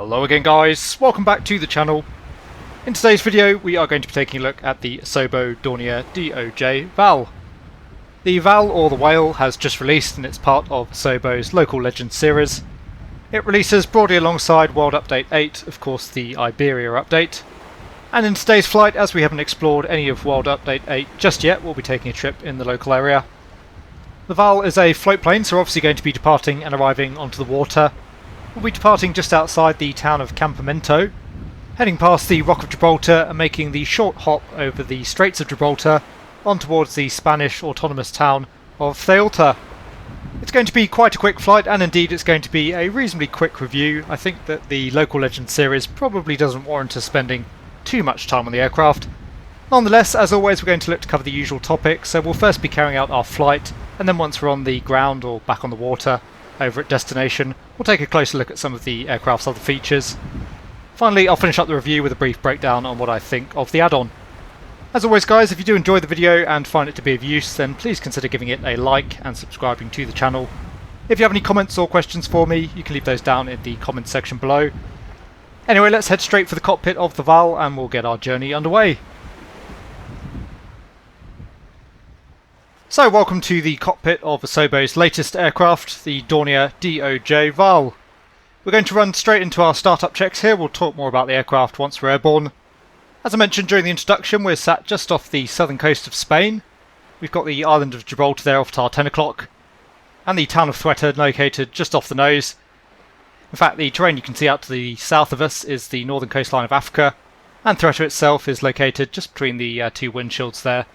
Hello again guys, welcome back to the channel. In today's video we are going to be taking a look at the Asobo Dornier Do J VAL. The VAL, or the Whale, has just released and it's part of Asobo's Local Legends series. It releases broadly alongside World Update 8, of course the Iberia update. And in today's flight, as we haven't explored any of World Update 8 just yet, we'll be taking a trip in the local area. The VAL is a float plane, so we're obviously going to be departing and arriving onto the water. We'll be departing just outside the town of Campamento, heading past the Rock of Gibraltar and making the short hop over the Straits of Gibraltar on towards the Spanish autonomous town of Ceuta. It's going to be quite a quick flight, and indeed it's going to be a reasonably quick review. I think that the Local Legends series probably doesn't warrant us spending too much time on the aircraft. Nonetheless, as always, we're going to look to cover the usual topics, so we'll first be carrying out our flight, and then once we're on the ground or back on the water over at destination, we'll take a closer look at some of the aircraft's other features. Finally, I'll finish up the review with a brief breakdown on what I think of the add-on. As always guys, if you do enjoy the video and find it to be of use, then please consider giving it a like and subscribing to the channel. If you have any comments or questions for me, you can leave those down in the comments section below. Anyway, let's head straight for the cockpit of the VAL and we'll get our journey underway. So welcome to the cockpit of Asobo's latest aircraft, the Dornier Do J VAL. We're going to run straight into our startup checks here. We'll talk more about the aircraft once we're airborne. As I mentioned during the introduction, we're sat just off the southern coast of Spain. We've got the island of Gibraltar there off at our 10 o'clock, and the town of Ceuta located just off the nose. In fact, the terrain you can see out to the south of us is the northern coastline of Africa, and Ceuta itself is located just between the two windshields there.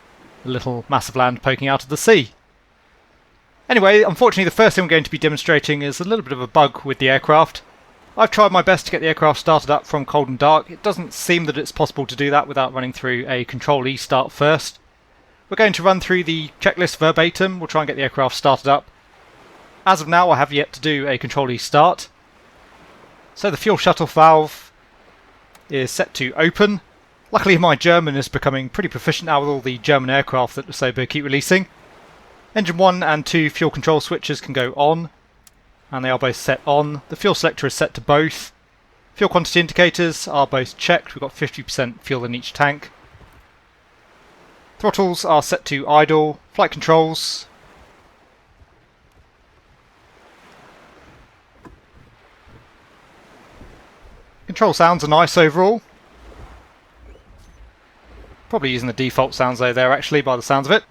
A little mass of land poking out of the sea. Anyway, unfortunately the first thing we're going to be demonstrating is a little bit of a bug with the aircraft. I've tried my best to get the aircraft started up from cold and dark. It doesn't seem that it's possible to do that without running through a Control-E start first. We're going to run through the checklist verbatim. We'll try and get the aircraft started up. As of now I have yet to do a Control-E start. So the fuel shutoff valve is set to open. Luckily my German is becoming pretty proficient now with all the German aircraft that Asobo keep releasing. Engine 1 and 2 fuel control switches can go on, and they are both set on. The fuel selector is set to both. Fuel quantity indicators are both checked. We've got 50% fuel in each tank. Throttles are set to idle. Flight controls. Control sounds are nice overall. Probably using the default sounds though there actually, by the sounds of it.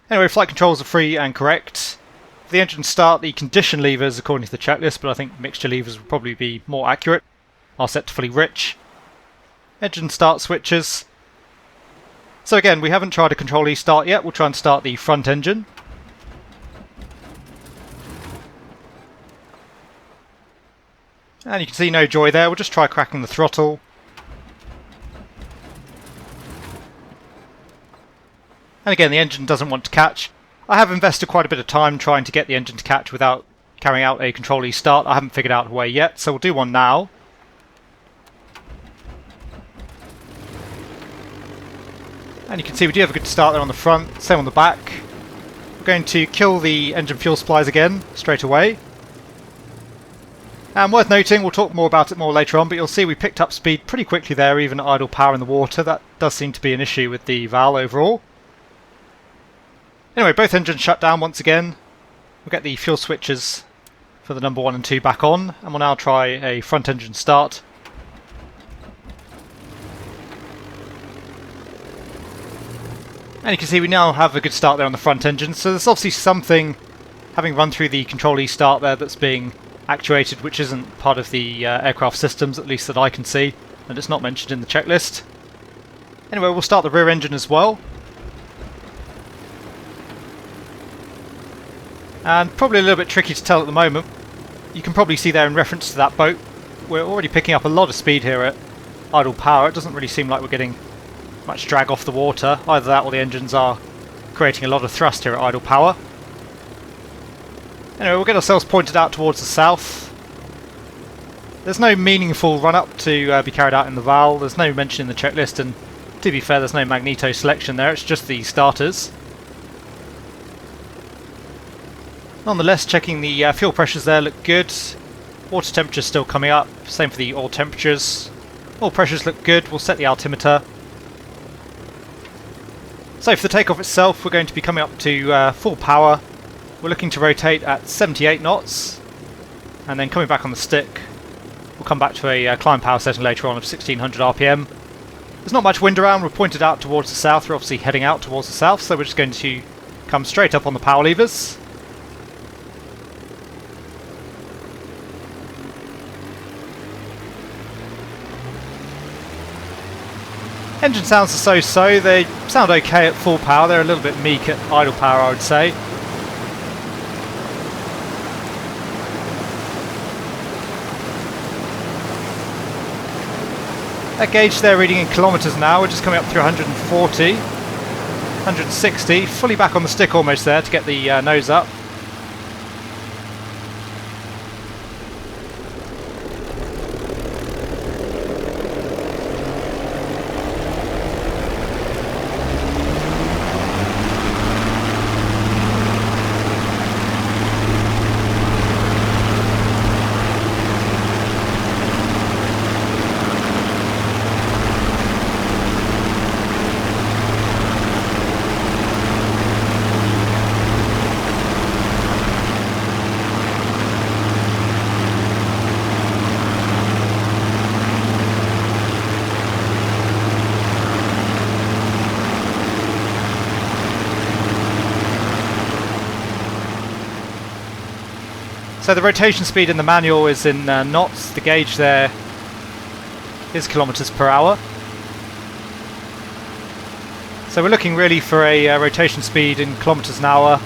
Anyway, flight controls are free and correct. For the engine start, the condition levers, according to the checklist, but I think mixture levers would probably be more accurate, are set to fully rich. Engine start switches. So again, we haven't tried a Control-E start yet. We'll try and start the front engine. And you can see no joy there. We'll just try cracking the throttle. And again, the engine doesn't want to catch. I have invested quite a bit of time trying to get the engine to catch without carrying out a Control-E start. I haven't figured out a way yet, so we'll do one now. And you can see we do have a good start there on the front, same on the back. We're going to kill the engine fuel supplies again, straight away. And worth noting, we'll talk more about it more later on, but you'll see we picked up speed pretty quickly there, even at idle power in the water. That does seem to be an issue with the VAL overall. Anyway, both engines shut down once again. We'll get the fuel switches for the number 1 and 2 back on, and we'll now try a front engine start. And you can see we now have a good start there on the front engine, so there's obviously something, having run through the Control-E start there, that's being actuated, which isn't part of the aircraft systems, at least that I can see, and it's not mentioned in the checklist. Anyway, we'll start the rear engine as well. And probably a little bit tricky to tell at the moment. You can probably see there in reference to that boat, we're already picking up a lot of speed here at idle power. It doesn't really seem like we're getting much drag off the water. Either that or the engines are creating a lot of thrust here at idle power. Anyway, we'll get ourselves pointed out towards the south. There's no meaningful run-up to be carried out in the VAL. There's no mention in the checklist, and to be fair, there's no magneto selection there. It's just the starters. Nonetheless, checking the fuel pressures there look good. Water temperature still coming up, same for the oil temperatures. All pressures look good, we'll set the altimeter. So for the takeoff itself, we're going to be coming up to full power. We're looking to rotate at 78 knots, and then coming back on the stick, we'll come back to a climb power setting later on of 1600 RPM. There's not much wind around, we're pointed out towards the south, we're obviously heading out towards the south, so we're just going to come straight up on the power levers. Engine sounds are so-so, they sound okay at full power, they're a little bit meek at idle power I would say. That gauge there reading in kilometres now, we're just coming up through 140, 160, fully back on the stick almost there to get the nose up. So the rotation speed in the manual is in knots, the gauge there is kilometres per hour. So we're looking really for a rotation speed in kilometres an hour,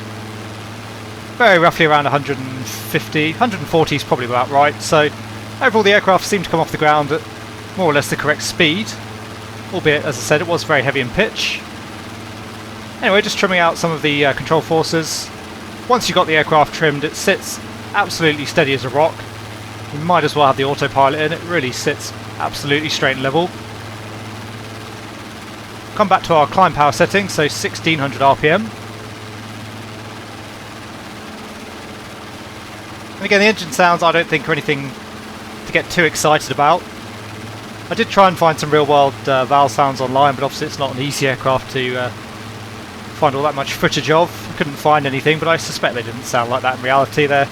very roughly around 150, 140 is probably about right. So overall the aircraft seemed to come off the ground at more or less the correct speed, albeit as I said it was very heavy in pitch. Anyway, just trimming out some of the control forces. Once you've got the aircraft trimmed, it sits absolutely steady as a rock. You might as well have the autopilot in, it really sits absolutely straight and level. Come back to our climb power setting, so 1600 RPM. And again, the engine sounds I don't think are anything to get too excited about. I did try and find some real world valve sounds online, but obviously it's not an easy aircraft to find all that much footage of. I couldn't find anything, but I suspect they didn't sound like that in reality. They're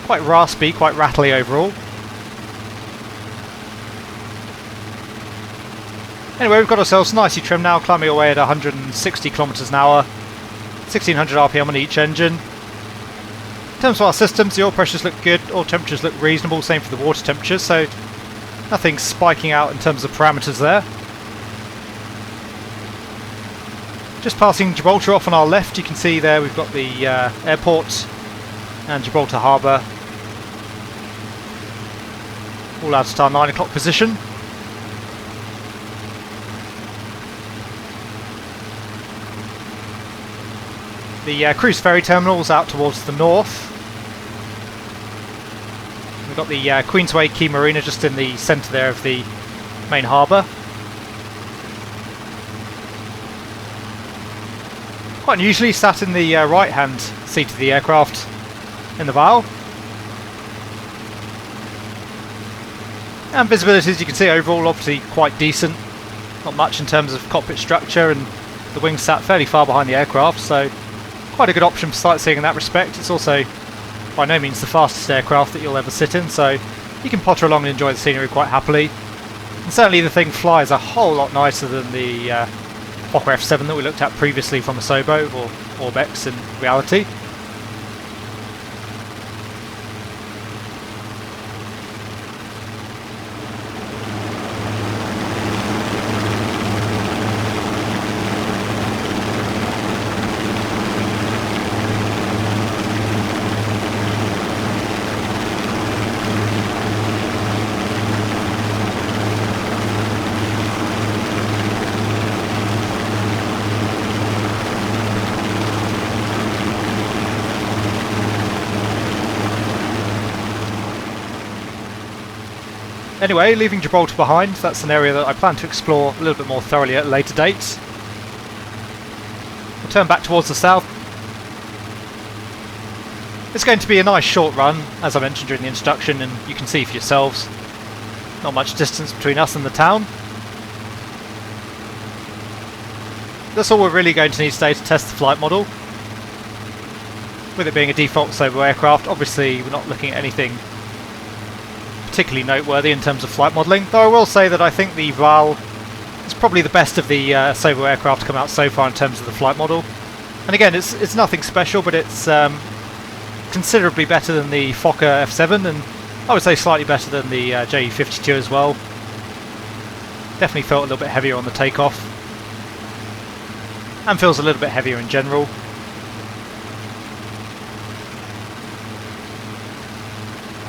quite raspy, quite rattly overall. Anyway, we've got ourselves nicely trimmed now, climbing away at 160 kilometres an hour, 1600 RPM on each engine. In terms of our systems, the oil pressures look good, oil temperatures look reasonable, same for the water temperatures, so nothing spiking out in terms of parameters there. Just passing Gibraltar off on our left, you can see there we've got the airport and Gibraltar Harbour, all out at our 9 o'clock position. The cruise ferry terminal's out towards the north. We've got the Queensway Quay Marina just in the centre there of the main harbour. Quite unusually sat in the right hand seat of the aircraft in the Val. And visibility, as you can see, overall obviously quite decent. Not much in terms of cockpit structure, and the wings sat fairly far behind the aircraft, so quite a good option for sightseeing in that respect. It's also by no means the fastest aircraft that you'll ever sit in, so you can potter along and enjoy the scenery quite happily. And certainly the thing flies a whole lot nicer than the Fokker F7 that we looked at previously from Asobo, or Orbex in reality. Anyway, leaving Gibraltar behind, that's an area that I plan to explore a little bit more thoroughly at a later date. We'll turn back towards the south. It's going to be a nice short run, as I mentioned during the introduction, and you can see for yourselves. Not much distance between us and the town. That's all we're really going to need today to test the flight model. With it being a default Asobo aircraft, obviously we're not looking at anything particularly noteworthy in terms of flight modelling, though I will say that I think the Val is probably the best of the Asobo aircraft to come out so far in terms of the flight model. And again, it's nothing special, but it's considerably better than the Fokker F7, and I would say slightly better than the JE52 as well. Definitely felt a little bit heavier on the takeoff, and feels a little bit heavier in general.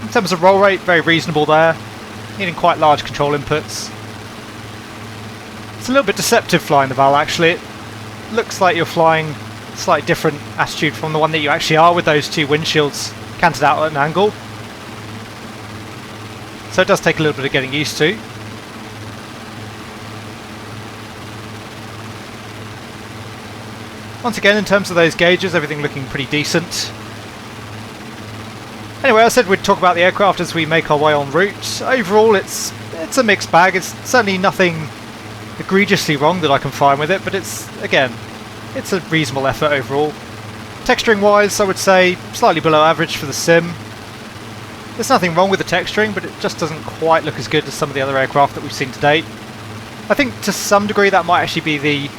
In terms of roll rate, very reasonable there, needing quite large control inputs. It's a little bit deceptive flying the Val actually. It looks like you're flying a slightly different attitude from the one that you actually are, with those two windshields canted out at an angle. So it does take a little bit of getting used to. Once again, in terms of those gauges, everything looking pretty decent. Anyway, I said we'd talk about the aircraft as we make our way en route. Overall, it's a mixed bag. It's certainly nothing egregiously wrong that I can find with it, but it's a reasonable effort overall. Texturing wise, I would say slightly below average for the sim. There's nothing wrong with the texturing, but it just doesn't quite look as good as some of the other aircraft that we've seen to date. I think to some degree that might actually be the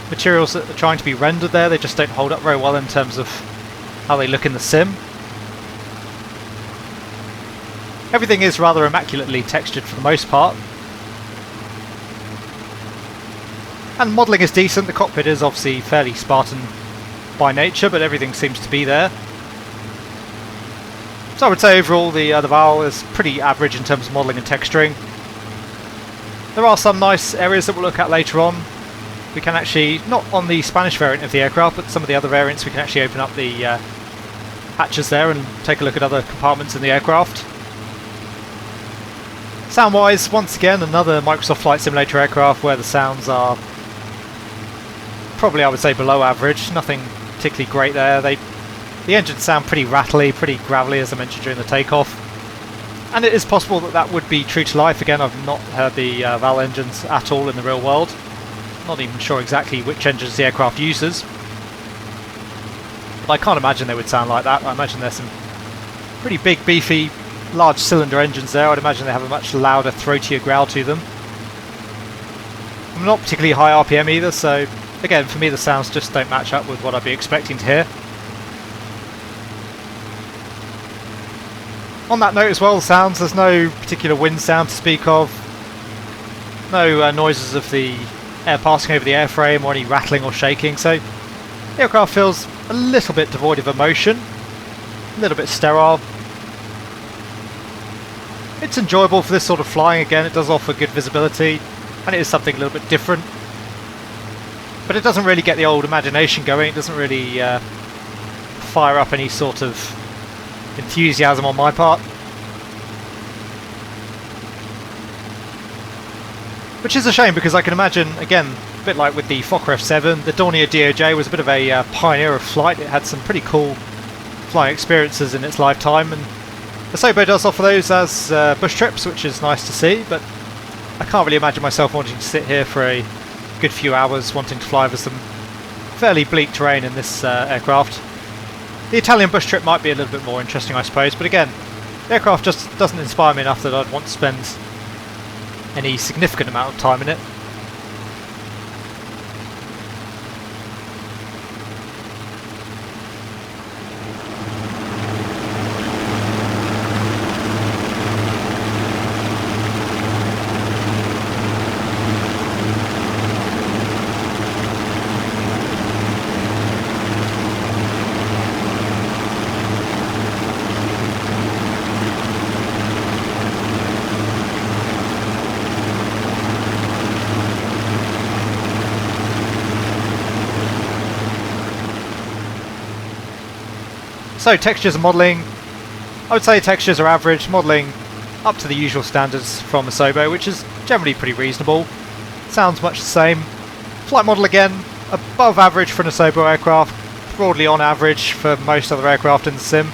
materials that are trying to be rendered there. They just don't hold up very well in terms of how they look in the sim. Everything is rather immaculately textured for the most part. And modelling is decent. The cockpit is obviously fairly Spartan by nature, but everything seems to be there. So I would say overall the Val is pretty average in terms of modelling and texturing. There are some nice areas that we'll look at later on. We can actually, not on the Spanish variant of the aircraft, but some of the other variants, we can actually open up the hatches there and take a look at other compartments in the aircraft. Sound-wise, once again, another Microsoft Flight Simulator aircraft where the sounds are probably, I would say, below average. Nothing particularly great there. The engines sound pretty rattly, pretty gravelly, as I mentioned during the takeoff. And it is possible that that would be true to life. Again, I've not heard the Val engines at all in the real world. Not even sure exactly which engines the aircraft uses. But I can't imagine they would sound like that. I imagine there's some pretty big, beefy, large cylinder engines there. I'd imagine they have a much louder, throatier growl to them. I'm not particularly high RPM either, so again, for me the sounds just don't match up with what I'd be expecting to hear. On that note as well, the sounds, there's no particular wind sound to speak of. No noises of the air passing over the airframe or any rattling or shaking, so the aircraft feels a little bit devoid of emotion, a little bit sterile. It's enjoyable for this sort of flying. Again, it does offer good visibility and it is something a little bit different, but it doesn't really get the old imagination going. It doesn't really fire up any sort of enthusiasm on my part, which is a shame because I can imagine, again, a bit like with the Fokker F7, the Dornier Do J was a bit of a pioneer of flight. It had some pretty cool flying experiences in its lifetime, and Asobo does offer those as bush trips, which is nice to see, but I can't really imagine myself wanting to sit here for a good few hours wanting to fly over some fairly bleak terrain in this aircraft. The Italian bush trip might be a little bit more interesting, I suppose, but again, the aircraft just doesn't inspire me enough that I'd want to spend any significant amount of time in it. So textures and modelling, I would say textures are average, modelling up to the usual standards from Asobo, which is generally pretty reasonable. Sounds much the same. Flight model again, above average for an Asobo aircraft, broadly on average for most other aircraft in the sim.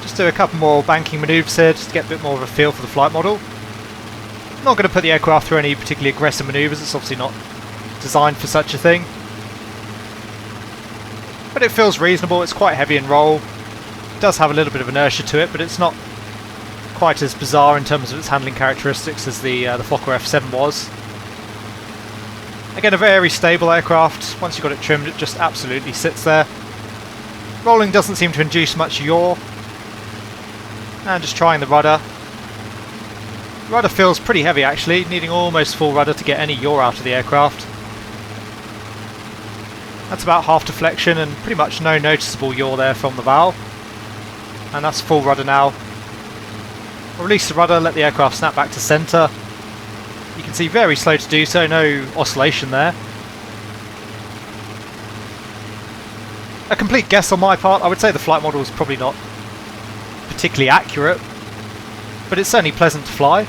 Just do a couple more banking manoeuvres here just to get a bit more of a feel for the flight model. I'm not going to put the aircraft through any particularly aggressive manoeuvres, it's obviously not designed for such a thing. But it feels reasonable, it's quite heavy in roll. It does have a little bit of inertia to it, but it's not quite as bizarre in terms of its handling characteristics as the Fokker F7 was. Again, a very stable aircraft. Once you've got it trimmed, it just absolutely sits there. Rolling doesn't seem to induce much yaw. And just trying the rudder. The rudder feels pretty heavy actually, needing almost full rudder to get any yaw out of the aircraft. That's about half deflection and pretty much no noticeable yaw there from the valve. And that's full rudder now. Release the rudder, let the aircraft snap back to centre. You can see very slow to do so, no oscillation there. A complete guess on my part, I would say the flight model is probably not particularly accurate, but it's certainly pleasant to fly.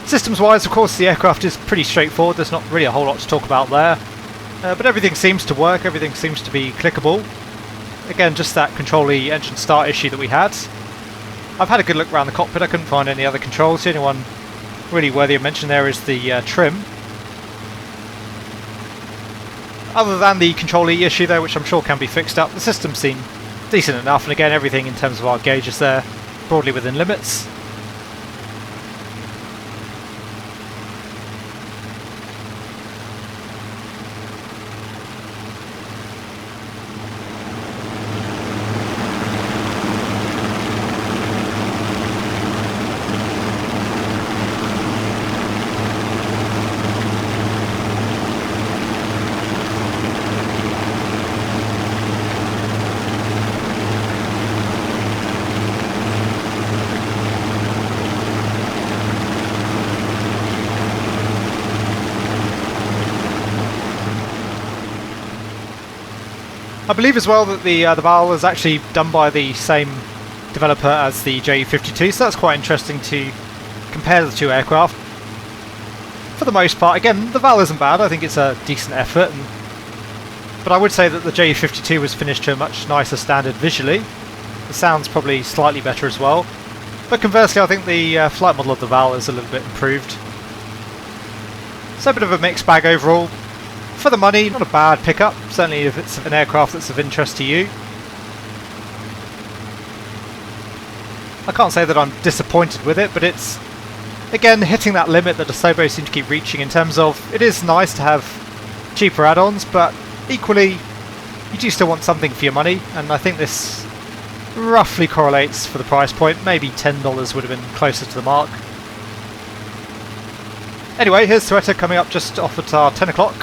Systems wise, of course, the aircraft is pretty straightforward, there's not really a whole lot to talk about there. But everything seems to work, everything seems to be clickable. Again, just that Control-E engine start issue that we had. I've had a good look around the cockpit, I couldn't find any other controls. The only one really worthy of mention there is the trim. Other than the Control-E issue though, which I'm sure can be fixed up, the systems seem decent enough, and again everything in terms of our gauges there, broadly within limits. I believe as well that the valve is actually done by the same developer as the JE52, so that's quite interesting to compare the two aircraft. For the most part, again, the valve isn't bad, I think it's a decent effort, but I would say that the JE52 was finished to a much nicer standard visually. The sound's probably slightly better as well, but conversely I think the flight model of the valve is a little bit improved. So a bit of a mixed bag overall. For the money, not a bad pickup, certainly if it's an aircraft that's of interest to you. I can't say that I'm disappointed with it, but it's, again, hitting that limit that Asobo seem to keep reaching in terms of, it is nice to have cheaper add-ons, but equally, you do still want something for your money, and I think this roughly correlates for the price point. Maybe $10 would have been closer to the mark. Anyway, here's Ceuta coming up just off at our 10 o'clock.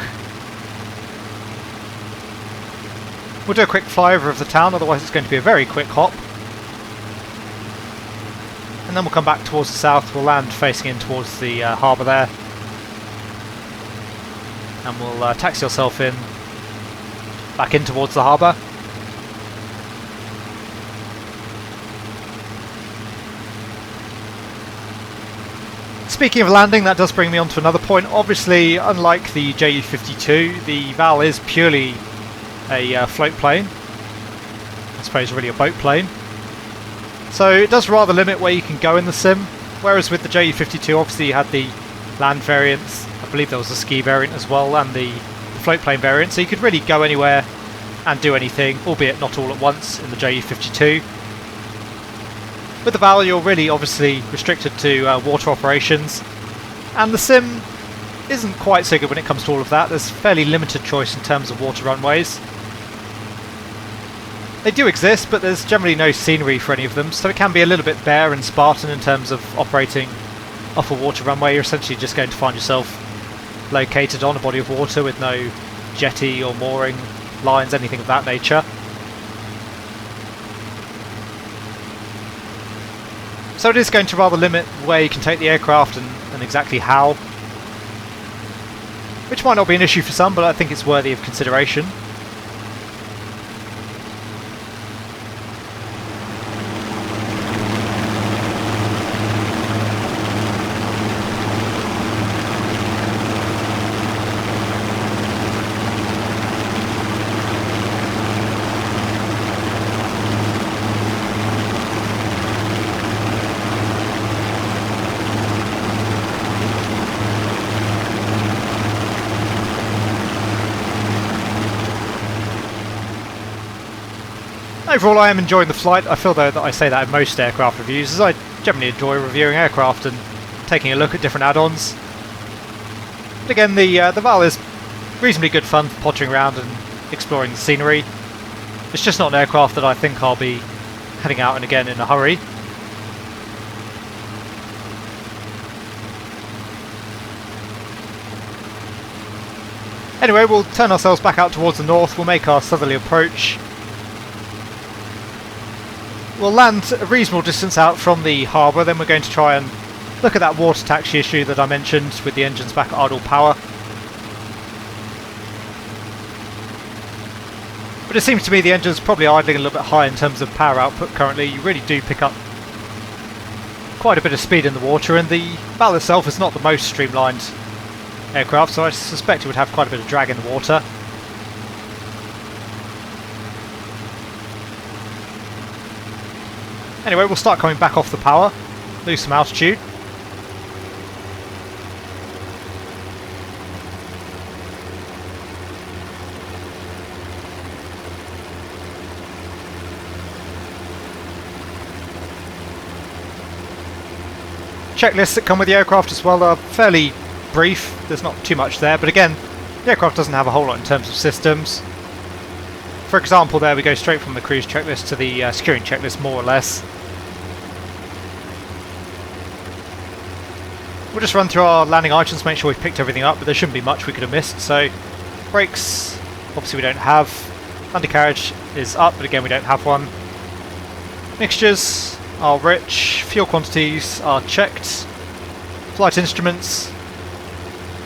We'll do a quick flyover of the town, otherwise it's going to be a very quick hop. And then we'll come back towards the south, we'll land facing in towards the harbour there. And we'll taxi yourself in, back in towards the harbour. Speaking of landing, that does bring me on to another point. Obviously, unlike the JE52, the VAL is purely a float plane. I suppose really a boat plane. So it does rather limit where you can go in the sim, whereas with the JE52 obviously you had the land variants, I believe there was a ski variant as well, and the float plane variant, so you could really go anywhere and do anything, albeit not all at once in the JE52. With the VAL you're really obviously restricted to water operations, and the sim isn't quite so good when it comes to all of that. There's fairly limited choice in terms of water runways. They do exist, but there's generally no scenery for any of them, so it can be a little bit bare and spartan in terms of operating off a water runway. You're essentially just going to find yourself located on a body of water with no jetty or mooring lines, anything of that nature. So it is going to rather limit where you can take the aircraft and exactly how. Which might not be an issue for some, but I think it's worthy of consideration. Overall, I am enjoying the flight. I feel though that I say that in most aircraft reviews, as I generally enjoy reviewing aircraft and taking a look at different add-ons. But again, the VAL is reasonably good fun for pottering around and exploring the scenery. It's just not an aircraft that I think I'll be heading out and again in a hurry. Anyway, we'll turn ourselves back out towards the north, we'll make our southerly approach. We'll land a reasonable distance out from the harbour, then we're going to try and look at that water taxi issue that I mentioned with the engines back at idle power. But it seems to me the engine's probably idling a little bit high in terms of power output currently. You really do pick up quite a bit of speed in the water, and the VAL itself is not the most streamlined aircraft, so I suspect it would have quite a bit of drag in the water. Anyway, we'll start coming back off the power, lose some altitude. Checklists that come with the aircraft as well are fairly brief, there's not too much there, but again, the aircraft doesn't have a whole lot in terms of systems. For example, there we go straight from the cruise checklist to the securing checklist, more or less. We'll just run through our landing items, make sure we've picked everything up, but there shouldn't be much we could have missed. So, brakes, obviously we don't have. Undercarriage is up, but again we don't have one. Mixtures are rich, fuel quantities are checked. Flight instruments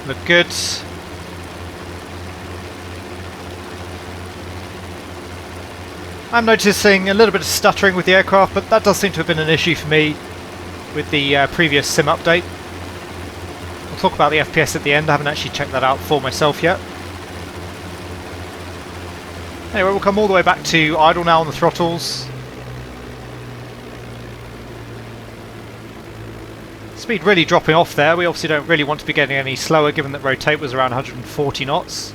look good. I'm noticing a little bit of stuttering with the aircraft, but that does seem to have been an issue for me with the previous sim update. I'll talk about the FPS at the end, I haven't actually checked that out for myself yet. Anyway, we'll come all the way back to idle now on the throttles. Speed really dropping off there. We obviously don't really want to be getting any slower given that rotate was around 140 knots.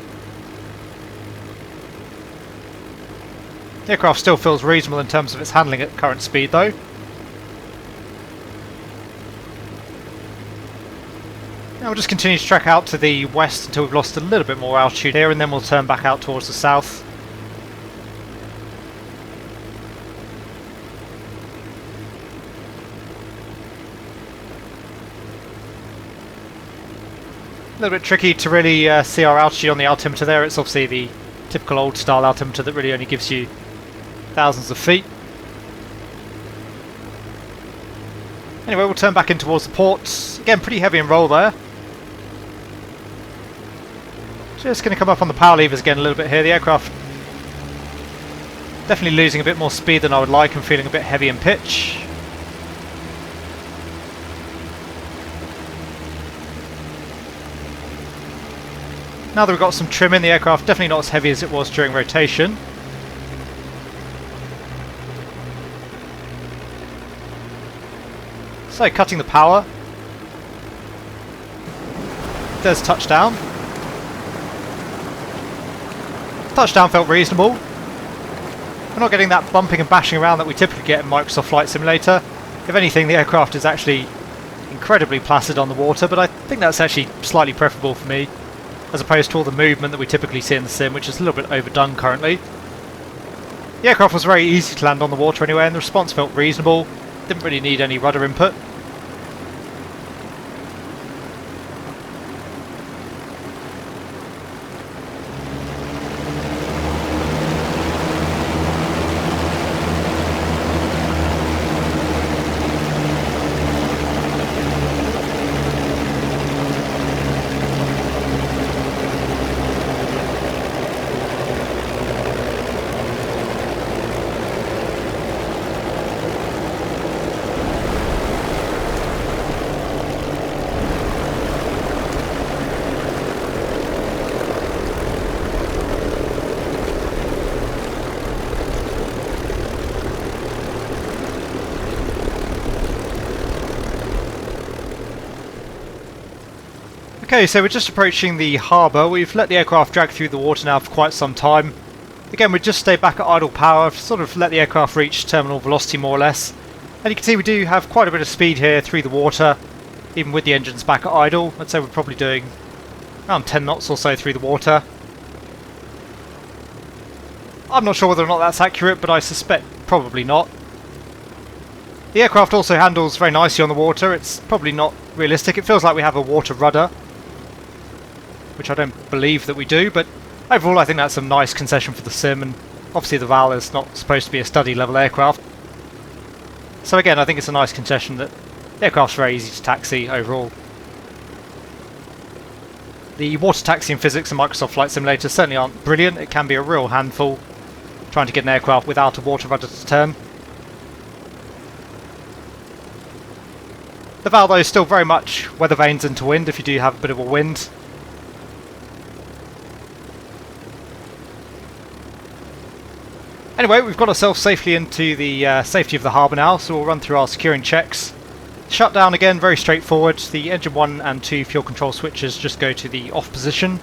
The aircraft still feels reasonable in terms of its handling at current speed though. Now we'll just continue to track out to the west until we've lost a little bit more altitude here, and then we'll turn back out towards the south. A little bit tricky to really see our altitude on the altimeter there. It's obviously the typical old style altimeter that really only gives you thousands of feet. Anyway, we'll turn back in towards the port. Again, pretty heavy in roll there. Just going to come up on the power levers again a little bit here. The aircraft definitely losing a bit more speed than I would like and feeling a bit heavy in pitch. Now that we've got some trim in the aircraft, definitely not as heavy as it was during rotation. So cutting the power. There's touchdown. Touchdown felt reasonable. We're not getting that bumping and bashing around that we typically get in Microsoft Flight Simulator. If anything, the aircraft is actually incredibly placid on the water, but I think that's actually slightly preferable for me, as opposed to all the movement that we typically see in the sim, which is a little bit overdone currently. The aircraft was very easy to land on the water anyway, and the response felt reasonable. Didn't really need any rudder input. Okay, so we're just approaching the harbour. We've let the aircraft drag through the water now for quite some time. Again, we just stay back at idle power, sort of let the aircraft reach terminal velocity more or less. And you can see we do have quite a bit of speed here through the water, even with the engines back at idle. I'd say we're probably doing around 10 knots or so through the water. I'm not sure whether or not that's accurate, but I suspect probably not. The aircraft also handles very nicely on the water. It's probably not realistic. It feels like we have a water rudder, which I don't believe that we do, but overall I think that's a nice concession for the sim, and obviously the VAL is not supposed to be a study level aircraft. So again, I think it's a nice concession that the aircraft's very easy to taxi overall. The water taxiing physics in Microsoft Flight Simulator certainly aren't brilliant. It can be a real handful trying to get an aircraft without a water rudder to turn. The VAL though is still very much weather vanes into wind if you do have a bit of a wind. Anyway, we've got ourselves safely into the safety of the harbour now, so we'll run through our securing checks. Shutdown again, very straightforward. The engine 1 and 2 fuel control switches just go to the off position.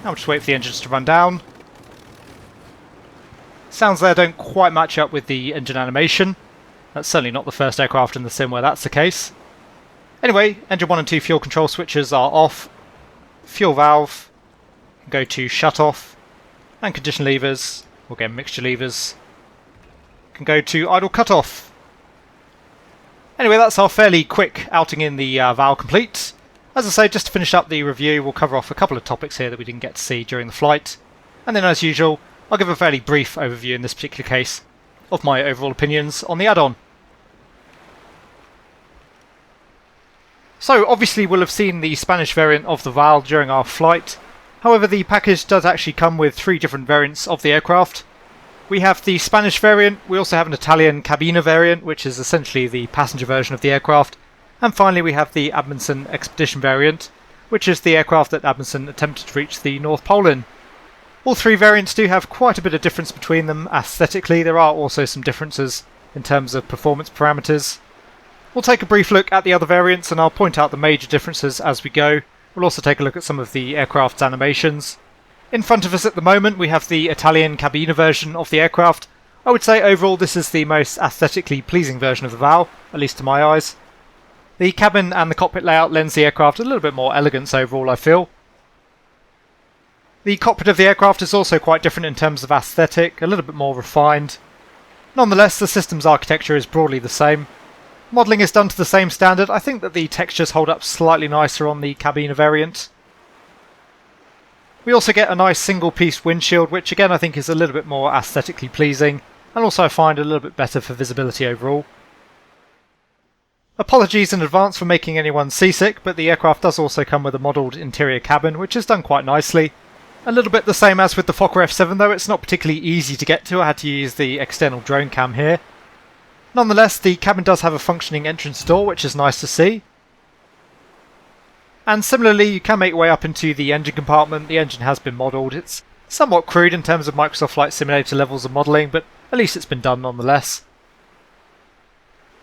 Now we'll just wait for the engines to run down. Sounds there don't quite match up with the engine animation. That's certainly not the first aircraft in the sim where that's the case. Anyway, engine 1 and 2 fuel control switches are off. Fuel valve go to shut off, and condition levers, or again mixture levers, can go to idle cutoff. Anyway, that's our fairly quick outing in the VAL complete. As I say, just to finish up the review, we'll cover off a couple of topics here that we didn't get to see during the flight, and then as usual I'll give a fairly brief overview in this particular case of my overall opinions on the add-on. So obviously we'll have seen the Spanish variant of the VAL during our flight. However, the package does actually come with 3 different variants of the aircraft. We have the Spanish variant, we also have an Italian cabina variant, which is essentially the passenger version of the aircraft, and finally we have the Adminson Expedition variant, which is the aircraft that Adminson attempted to reach the North Pole in. All 3 variants do have quite a bit of difference between them aesthetically. There are also some differences in terms of performance parameters. We'll take a brief look at the other variants and I'll point out the major differences as we go. We'll also take a look at some of the aircraft's animations. In front of us at the moment we have the Italian cabina version of the aircraft. I would say overall this is the most aesthetically pleasing version of the VAL, at least to my eyes. The cabin and the cockpit layout lends the aircraft a little bit more elegance overall, I feel. The cockpit of the aircraft is also quite different in terms of aesthetic, a little bit more refined. Nonetheless, the system's architecture is broadly the same. Modelling is done to the same standard. I think that the textures hold up slightly nicer on the cabina variant. We also get a nice single piece windshield, which again I think is a little bit more aesthetically pleasing, and also I find a little bit better for visibility overall. Apologies in advance for making anyone seasick, but the aircraft does also come with a modelled interior cabin, which is done quite nicely. A little bit the same as with the Fokker F7 though, it's not particularly easy to get to. I had to use the external drone cam here. Nonetheless, the cabin does have a functioning entrance door, which is nice to see. And similarly, you can make your way up into the engine compartment. The engine has been modelled. It's somewhat crude in terms of Microsoft Flight Simulator levels of modelling, but at least it's been done nonetheless.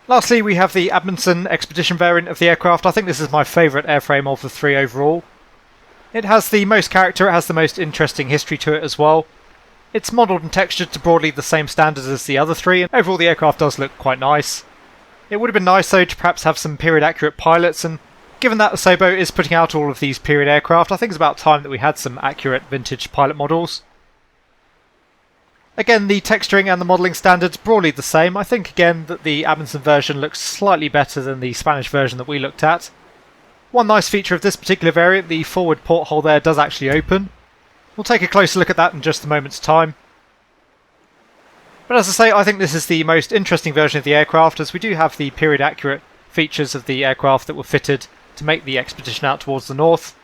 Lastly, we have the Adminson Expedition variant of the aircraft. I think this is my favourite airframe of the 3 overall. It has the most character, it has the most interesting history to it as well. It's modelled and textured to broadly the same standards as the other 3, and overall the aircraft does look quite nice. It would have been nice though to perhaps have some period accurate pilots, and given that Asobo is putting out all of these period aircraft, I think it's about time that we had some accurate vintage pilot models. Again, the texturing and the modelling standards broadly the same. I think again that the Adminson version looks slightly better than the Spanish version that we looked at. One nice feature of this particular variant, the forward porthole there does actually open. We'll take a closer look at that in just a moment's time. But as I say, I think this is the most interesting version of the aircraft, as we do have the period accurate features of the aircraft that were fitted to make the expedition out towards the north.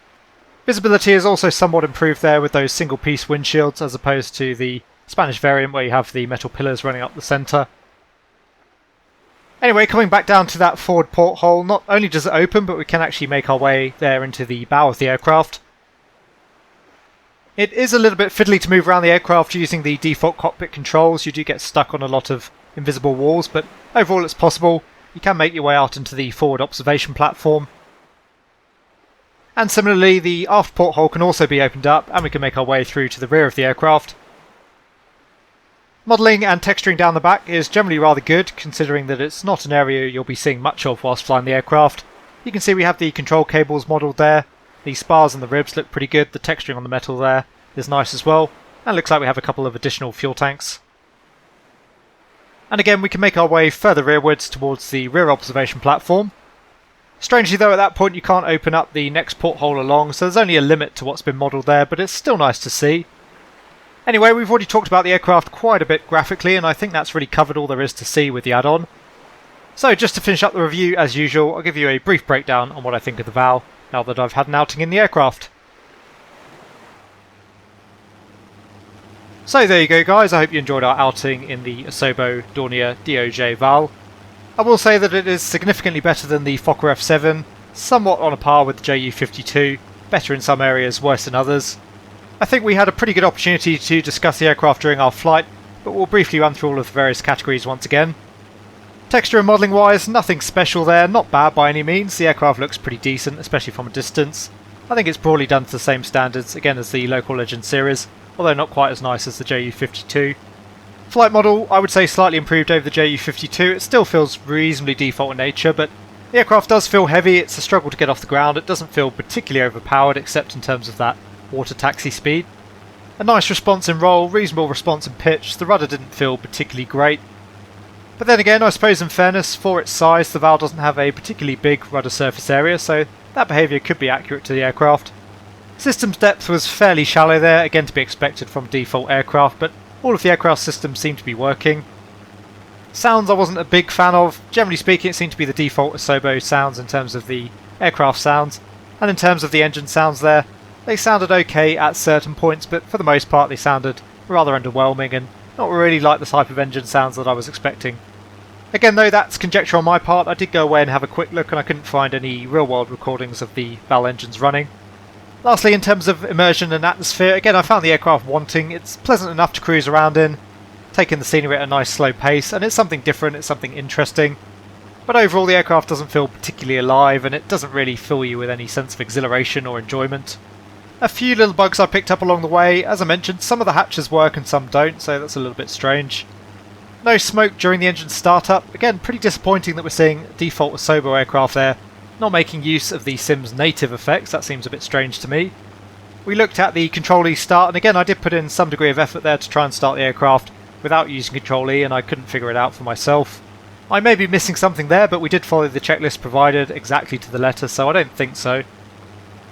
Visibility is also somewhat improved there with those single piece windshields as opposed to the Spanish variant where you have the metal pillars running up the centre. Anyway, coming back down to that forward porthole, not only does it open, but we can actually make our way there into the bow of the aircraft. It is a little bit fiddly to move around the aircraft using the default cockpit controls. You do get stuck on a lot of invisible walls, but overall it's possible. You can make your way out into the forward observation platform. And similarly, the aft porthole can also be opened up and we can make our way through to the rear of the aircraft. Modelling and texturing down the back is generally rather good, considering that it's not an area you'll be seeing much of whilst flying the aircraft. You can see we have the control cables modelled there, the spars and the ribs look pretty good, the texturing on the metal there is nice as well, and it looks like we have a couple of additional fuel tanks. And again, we can make our way further rearwards towards the rear observation platform. Strangely though, at that point you can't open up the next porthole along, so there's only a limit to what's been modelled there, but it's still nice to see. Anyway, we've already talked about the aircraft quite a bit graphically, and I think that's really covered all there is to see with the add-on. So just to finish up the review, as usual, I'll give you a brief breakdown on what I think of the VAL, now that I've had an outing in the aircraft. So there you go guys, I hope you enjoyed our outing in the Asobo Dornier Do J VAL. I will say that it is significantly better than the Fokker F7, somewhat on a par with the Ju-52, better in some areas, worse in others. I think we had a pretty good opportunity to discuss the aircraft during our flight, but we'll briefly run through all of the various categories once again. Texture and modelling wise, nothing special there, not bad by any means. The aircraft looks pretty decent, especially from a distance. I think it's broadly done to the same standards, again as the local Legend series, although not quite as nice as the Ju-52. Flight model, I would say slightly improved over the Ju-52. It still feels reasonably default in nature, but the aircraft does feel heavy. It's a struggle to get off the ground. It doesn't feel particularly overpowered, except in terms of that water taxi speed. A nice response in roll, reasonable response in pitch. The rudder didn't feel particularly great. But then again, I suppose in fairness, for its size, the VAL doesn't have a particularly big rudder surface area, so that behaviour could be accurate to the aircraft. Systems depth was fairly shallow there, again to be expected from a default aircraft, but all of the aircraft systems seem to be working. Sounds I wasn't a big fan of. Generally speaking, it seemed to be the default Asobo sounds in terms of the aircraft sounds, and in terms of the engine sounds there, they sounded okay at certain points, but for the most part they sounded rather underwhelming and not really like the type of engine sounds that I was expecting. Again though, that's conjecture on my part. I did go away and have a quick look and I couldn't find any real world recordings of the VAL engines running. Lastly, in terms of immersion and atmosphere, again I found the aircraft wanting. It's pleasant enough to cruise around in, taking the scenery at a nice slow pace, and it's something different, it's something interesting. But overall the aircraft doesn't feel particularly alive and it doesn't really fill you with any sense of exhilaration or enjoyment. A few little bugs I picked up along the way. As I mentioned, some of the hatches work and some don't, so that's a little bit strange. No smoke during the engine startup. Again, pretty disappointing that we're seeing default Asobo aircraft there not making use of the sim's native effects. That seems a bit strange to me. We looked at the Control E start, and again I did put in some degree of effort there to try and start the aircraft without using Control E, and I couldn't figure it out for myself. I may be missing something there, but we did follow the checklist provided exactly to the letter, so I don't think so.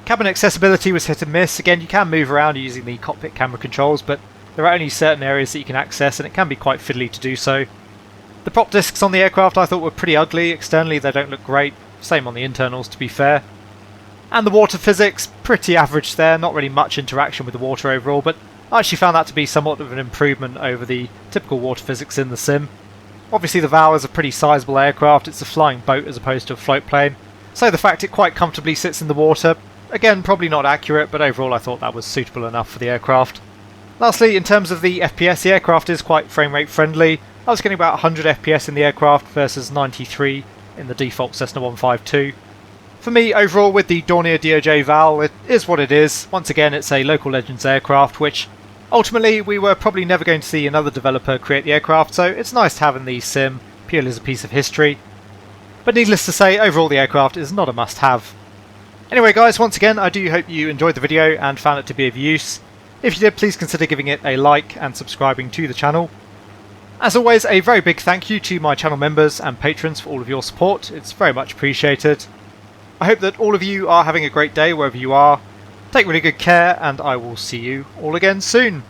Cabin accessibility was hit and miss. Again, you can move around using the cockpit camera controls, but there are only certain areas that you can access, and it can be quite fiddly to do so. The prop discs on the aircraft I thought were pretty ugly. Externally they don't look great. Same on the internals, to be fair. And the water physics, pretty average there, not really much interaction with the water overall, but I actually found that to be somewhat of an improvement over the typical water physics in the sim. Obviously the VAL is a pretty sizable aircraft, it's a flying boat as opposed to a float plane, so the fact it quite comfortably sits in the water, again probably not accurate, but overall I thought that was suitable enough for the aircraft. Lastly, in terms of the FPS, the aircraft is quite frame rate friendly. I was getting about 100 FPS in the aircraft versus 93 in the default Cessna 152. For me, overall, with the Dornier Do J VAL, it is what it is. Once again, it's a local Legends aircraft, which ultimately we were probably never going to see another developer create the aircraft, so it's nice to have in the sim, purely as a piece of history. But needless to say, overall the aircraft is not a must-have. Anyway guys, once again, I do hope you enjoyed the video and found it to be of use. If you did, please consider giving it a like and subscribing to the channel. As always, a very big thank you to my channel members and patrons for all of your support. It's very much appreciated. I hope that all of you are having a great day wherever you are. Take really good care, and I will see you all again soon.